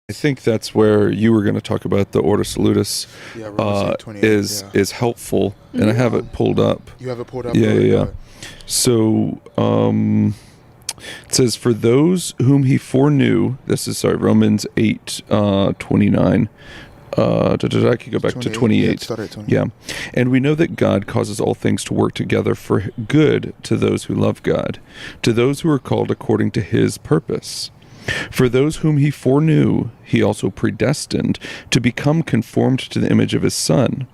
I think that's where you were going to talk about the Ordo Salutis Yeah, Romans 8:28, is helpful, and I have it pulled up. You have it pulled up? Yeah. So it says, for those whom he foreknew, Romans 8:29. I could go back to 28. Yeah, start at 28. Yeah. And we know that God causes all things to work together for good to those who love God, to those who are called according to his purpose. For those whom he foreknew, he also predestined to become conformed to the image of his Son,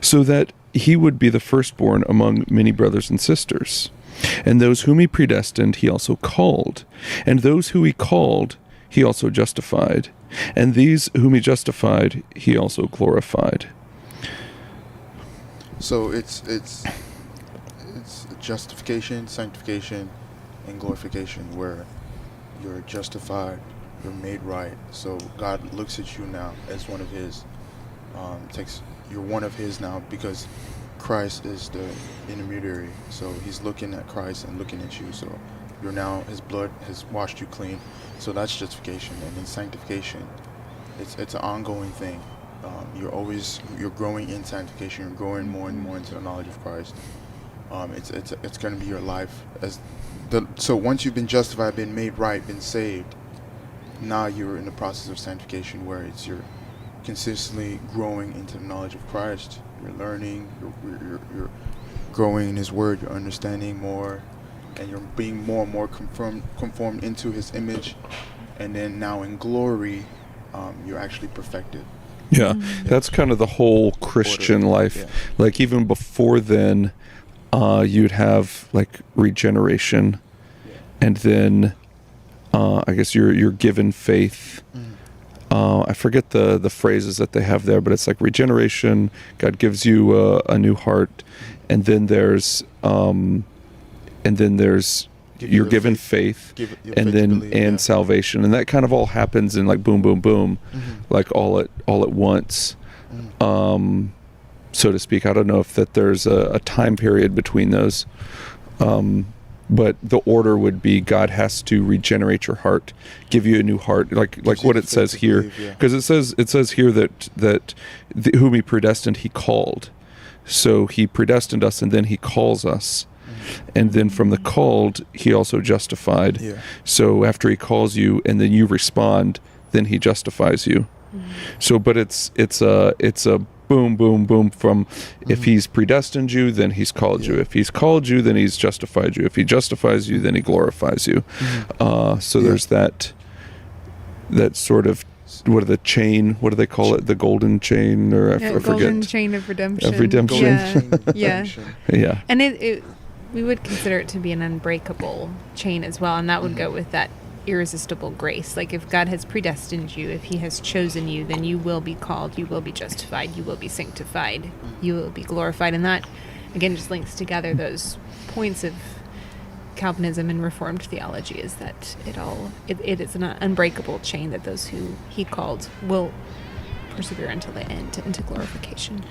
so that he would be the firstborn among many brothers and sisters. And those whom he predestined, he also called. And those who he called, he also justified. And these whom he justified, he also glorified. So it's justification, sanctification, and glorification, where you're justified, you're made right. So God looks at you now as one of his. You're one of his now because Christ is the intermediary. So he's looking at Christ and looking at you. So you're now, his blood has washed you clean. So that's justification. And then sanctification, it's an ongoing thing. You're growing in sanctification. You're growing more and more into the knowledge of Christ. It's going to be your life so once you've been justified, been made right, been saved, now you're in the process of sanctification, where you're consistently growing into the knowledge of Christ. You're learning, you're growing in his word, you're understanding more, and you're being more and more conformed into his image. And then now in glory, you're actually perfected. Yeah, that's kind of the whole Christian life. Yeah. Like even before then, you'd have like regeneration, and then I guess you're given faith. I forget the phrases that they have there, but it's like regeneration. God gives you a new heart, and then there's you're given faith, and then salvation, and that kind of all happens in like boom, boom, boom, like all at once. So to speak. I don't know if that there's a time period between those, but the order would be God has to regenerate your heart, give you a new heart, like what it says here, because it says here that whom he predestined he called. So he predestined us, and then he calls us, and then from the called he also justified. So after he calls you and then you respond, then he justifies you. So but it's a boom, boom, boom from if he's predestined you, then he's called you. If he's called you, then he's justified you. If he justifies you, then he glorifies you. So there's that sort of, what do they call it? The golden chain, or I forget. Golden chain of redemption. Yeah. And we would consider it to be an unbreakable chain as well, and that would go with that irresistible grace. Like if God has predestined you, if he has chosen you, then you will be called, you will be justified, you will be sanctified, you will be glorified. And that again just links together those points of Calvinism and Reformed theology, is that it is an unbreakable chain, that those who he called will persevere until the end, into glorification.